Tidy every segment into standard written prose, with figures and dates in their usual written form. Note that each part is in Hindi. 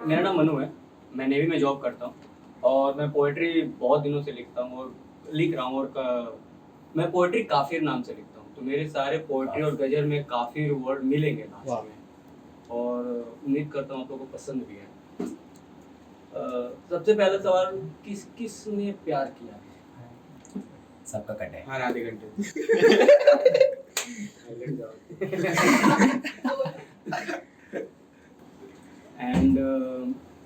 मेरा नाम मनु है। मैं नेवी में जॉब करता हूँ और मैं पोएट्री बहुत दिनों से लिखता हूँ और लिख रहा हूँ मैं पोएट्री काफिर नाम से लिखता हूँ। तो मेरे सारे पोएट्री और गजल में काफिर वर्ड मिलेंगे लास्ट में और उम्मीद करता हूँ आप लोगों को पसंद भी है। सबसे पहला सवाल, किसने प्यार किया? सबका कट है। हाँ, आधे घंटे एंड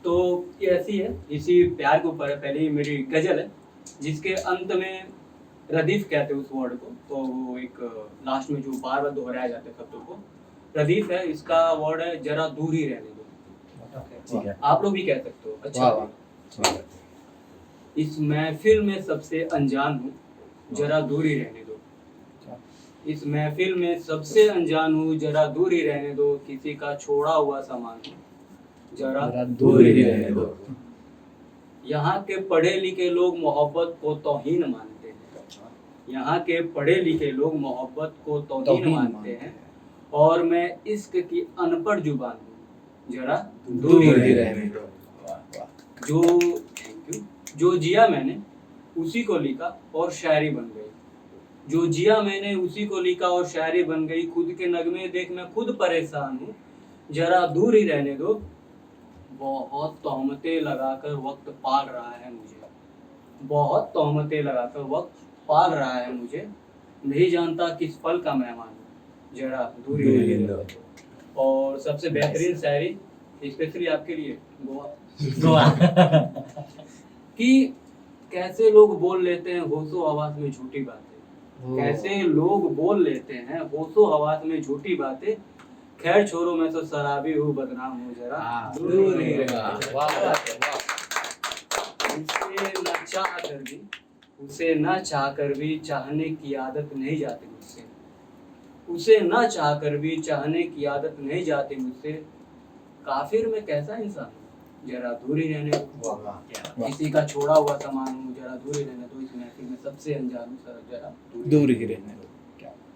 तो ये ऐसी है, इसी प्यार के ऊपर है। पहले मेरी गजल है जिसके अंत में रदीफ कहते हैं उस वर्ड को, तो वो एक लास्ट में जो बार बार दोहराया जाता है शब्दों को, रदीफ है। इसका वर्ड है जरा दूर ही रहने दो। ठीक है, आप लोग भी कह सकते हो। अच्छा, इस महफिल में सबसे अनजान हूँ, जरा दूर ही रहने दो। इस महफिल में सबसे अनजान हूँ, जरा दूर ही रहने दो। किसी का छोड़ा हुआ सामान हूँ, जरा दूर ही रहने दो। यहाँ के पढ़े लिखे लोग मोहब्बत को तौहीन मानते हैं। यहाँ के पढ़े लिखे लोग मोहब्बत को तौहीन मानते हैं और मैं इश्क की अनपढ़ जुबान हूँ, जरा दूर ही रहने दो। जो जिया मैंने उसी को लिखा और शायरी बन गई। जो जिया मैंने उसी को लिखा और शायरी बन गई। खुद के नगमे देख मैं खुद परेशान हूँ, जरा दूर ही रहने दो। बहुत तोहमतें लगाकर वक्त पाल रहा है मुझे, बहुत तोहमतें लगाकर वक्त पाल रहा है मुझे। नहीं जानता किस पल का मेहमान हूँ, जरा दूर ही रहने दो। और सबसे बेहतरीन शायरी स्पेशली आपके लिए, गोवा कि कैसे लोग बोल लेते हैं होशो हवास में झूठी बातें। कैसे लोग बोल लेते हैं होशो हवास में झूठी बातें। खैर छोड़ो, मैं तो शराबी हूँ, बदनाम हूँ, जरा दूर ही उसे न चाह कर भी चाहने की आदत नहीं जाती मुझसे। उसे न चाह कर भी चाहने की आदत नहीं जाती मुझसे। काफिर में कैसा इंसान हूँ, जरा दूर ही रहने दो। किसी का छोड़ा हुआ सामान हूँ, जरा दूर ही रहने दो। इस महफिल में सबसे अनजान हूँ, जरा दूर ही रहने दो।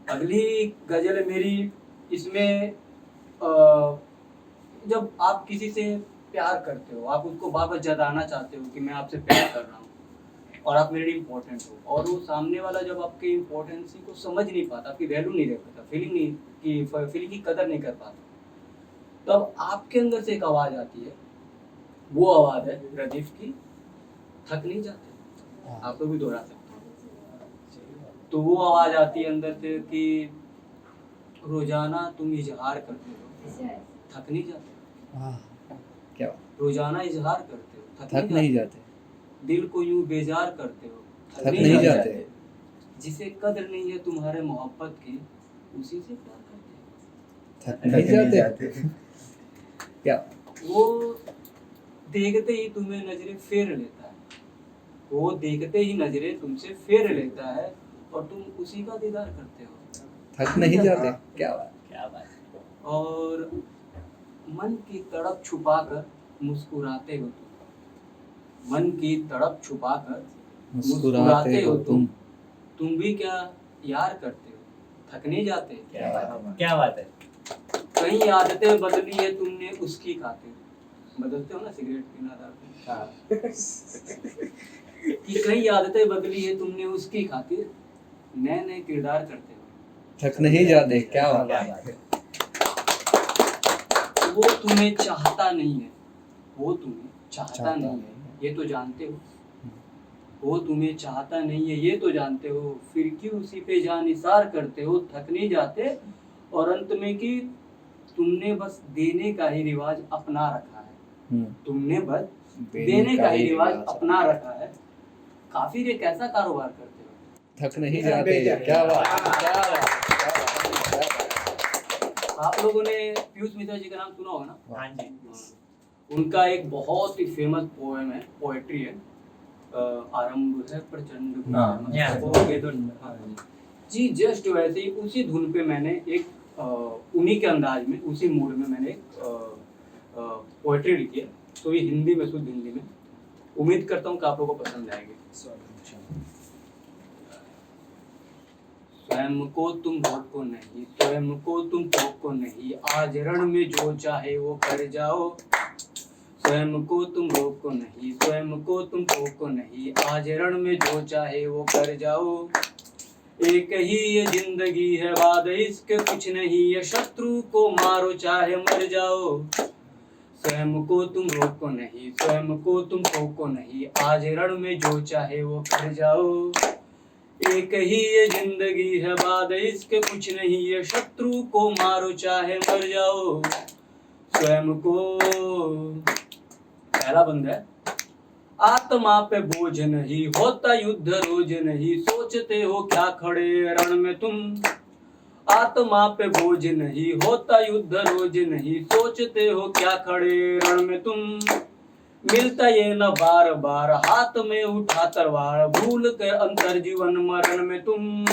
अगली गजल है मेरी। इसमें जब आप किसी से प्यार करते हो, आप उसको बार बार जताना चाहते हो कि मैं आपसे प्यार कर रहा हूँ और आप मेरे लिए इम्पोर्टेंट हो, और वो सामने वाला जब आपके इम्पोर्टेंसी को समझ नहीं पाता, आपकी वैल्यू नहीं रख पाता, फीलिंग की कदर नहीं कर पाता, तब आपके अंदर से एक आवाज़ आती है। वो आवाज़ है रदीफ की, थक नहीं जाते। आप लोग भी दोहरा सकते हो। तो वो आवाज़ आती है अंदर से कि रोजाना तुम इजहार करते हो, थक नहीं जाते। क्या रोजाना इजहार करते हो, थक नहीं जाते। दिल को यूं बेजार करते हो, थक नहीं जाते। जिसे कदर नहीं है तुम्हारे मोहब्बत की, उसी से प्यार करते हो, थक नहीं जाते। क्या वो देखते ही तुम्हें नजरें फेर लेता है। वो देखते ही नजरें तुमसे फेर लेता है और तुम उसी का दीदार करते हो, थक नहीं जाते। क्या बात। और मन की तड़प छुपाकर मुस्कुराते हो तुम। मन की तड़प छुपाकर मुस्कुराते हो तुम भी क्या यार करते हो, थक नहीं जाते। क्या बात है। कई आदतें बदली है तुमने उसकी खातिर। बदलते हो ना सिगरेट पीना, दारू कि कई आदतें बदली है तुमने उसकी खातिर। नए नए किरदार करते हो, थक नहीं जाते। क्या बात है। वो तुम्हें चाहता नहीं है, वो तुम्हें चाहता नहीं है, ये तो जानते हो। वो तुम्हें चाहता नहीं है, ये तो जानते हो। फिर क्यों उसी पे जानिसार करते हो, थक नहीं जाते। और अंत में कि तुमने बस देने का ही रिवाज अपना रखा है। तुमने बस देने का ही रिवाज अपना रखा है। काफिर एक ऐसा कारोबार करते हो, थक नहीं जाते। क्या बात। आप लोगों ने पीयूष मिश्रा जी का नाम सुना होगा ना? हाँ जी। उनका एक बहुत ही फेमस पोएम है, पोएट्री है, आरंभ है प्रचंड जी। जस्ट वैसे ही उसी धुन पे मैंने एक उन्हीं के अंदाज में, उसी मूड में मैंने एक पोएट्री लिखी है। तो ये हिंदी में, शुद्ध हिंदी में। उम्मीद करता हूँ कि आप लोगों को पसंद आएगी। स्वयं को तुम रोको नहीं, स्वयं को तुम टोको नहीं। आज रण में जो चाहे वो कर जाओ। स्वयं को तुम रोको नहीं, स्वयं को तुम टोको नहीं, आज रण में जो चाहे वो कर जाओ। एक ही ये जिंदगी है, बाद इसके कुछ नहीं, ये शत्रु को मारो चाहे मर जाओ। स्वयं को तुम रोको नहीं, स्वयं को तुम टोको नहीं, आज रण में जो चाहे वो कर जाओ। एक ही ये जिंदगी है, बाद इसके कुछ नहीं, ये शत्रु को मारो चाहे मर जाओ। स्वयं को, पहला बंद है। आत्मा पे बोझ नहीं, होता युद्ध रोज नहीं, सोचते हो क्या खड़े रण में तुम। आत्मा पे बोझ नहीं, होता युद्ध रोज नहीं, सोचते हो क्या खड़े रण में तुम। मिलता ये न बार बार, हाथ में उठा तलवार, भूल कर अंतर जीवन मरण में तुम।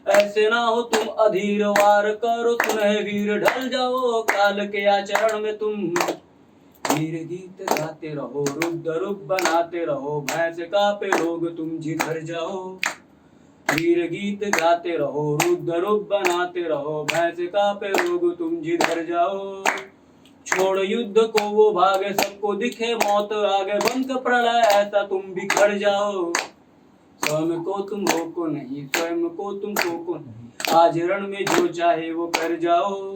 ऐसे ना हो तुम अधीर, वार करो सुनह वीर, ढल जाओ काल के आचरण में तुम। वीर गीत गाते रहो, रुद्र रूप बनाते रहो, भैंस कांपे लोग तुम जिधर जाओ। वीर गीत गाते रहो, रुद्र रूप बनाते रहो, भैंस कांपे लोग तुम जिधर जाओ। छोड़ युद्ध को वो भागे, सबको दिखे मौत आगे, बंक प्रलय ऐसा तुम बिखर जाओ। स्वयं को तुम रोको नहीं, स्वयं को तुम टोको नहीं, आज रण में जो चाहे वो कर जाओ।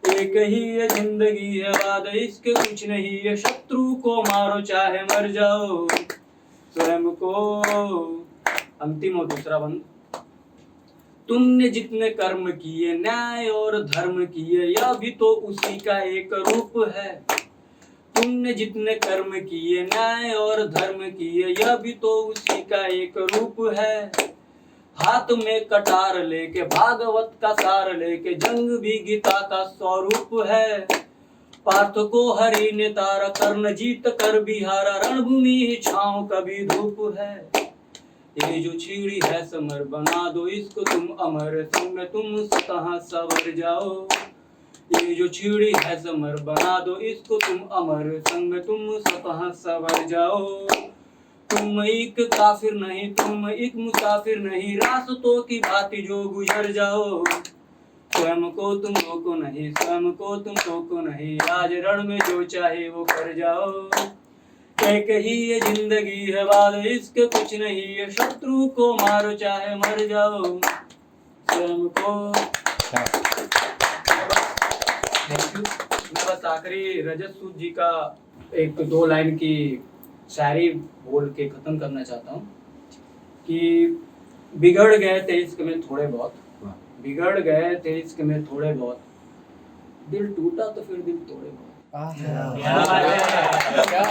एक ही ये जिंदगी है, बाद इसके कुछ नहीं, ये शत्रु को मारो चाहे मर जाओ। स्वयं को, अंतिम और दूसरा बंद। तुमने जितने कर्म किए, न्याय और धर्म किए, यह भी तो उसी का एक रूप है। तुमने जितने कर्म किए, न्याय और धर्म किए, यह भी तो उसी का एक रूप है। हाथ में कटार लेके, भागवत का सार लेके, जंग भी गीता का स्वरूप है। पार्थ को हरि ने तारा, कर्ण जीत कर बिहारा, रणभूमि ही छांव कभी धूप है। ये जो छीड़ी है समर, बना दो इसको तुम अमर, संग में तुम स्वतः सवर जाओ। ये जो छीड़ी है समर, बना दो इसको तुम अमर, संग में तुम स्वतः सवर जाओ। तुम एक काफिर नहीं, तुम एक मुसाफिर नहीं, रास्तों की भांति जो गुजर जाओ। स्वयं को तुम रोको नहीं, स्वयं को तुम टोको नहीं, आज रण में जो चाहे वो कर जाओ। एक ही ये जिंदगी है, बाद इसके कुछ नहीं, ये शत्रु को मारो चाहे मर जाओ। स्वयं को। Thank you. मैं बस आखिरी रजत सूद जी का एक दो लाइन की शायरी बोल के खत्म करना चाहता हूँ कि बिगड़ गए थे इश्क में थोड़े बहुत, बिगड़ गए थे इश्क में थोड़े बहुत, दिल टूटा तो फिर दिल तोड़े बहुत। क्या बात है, क्या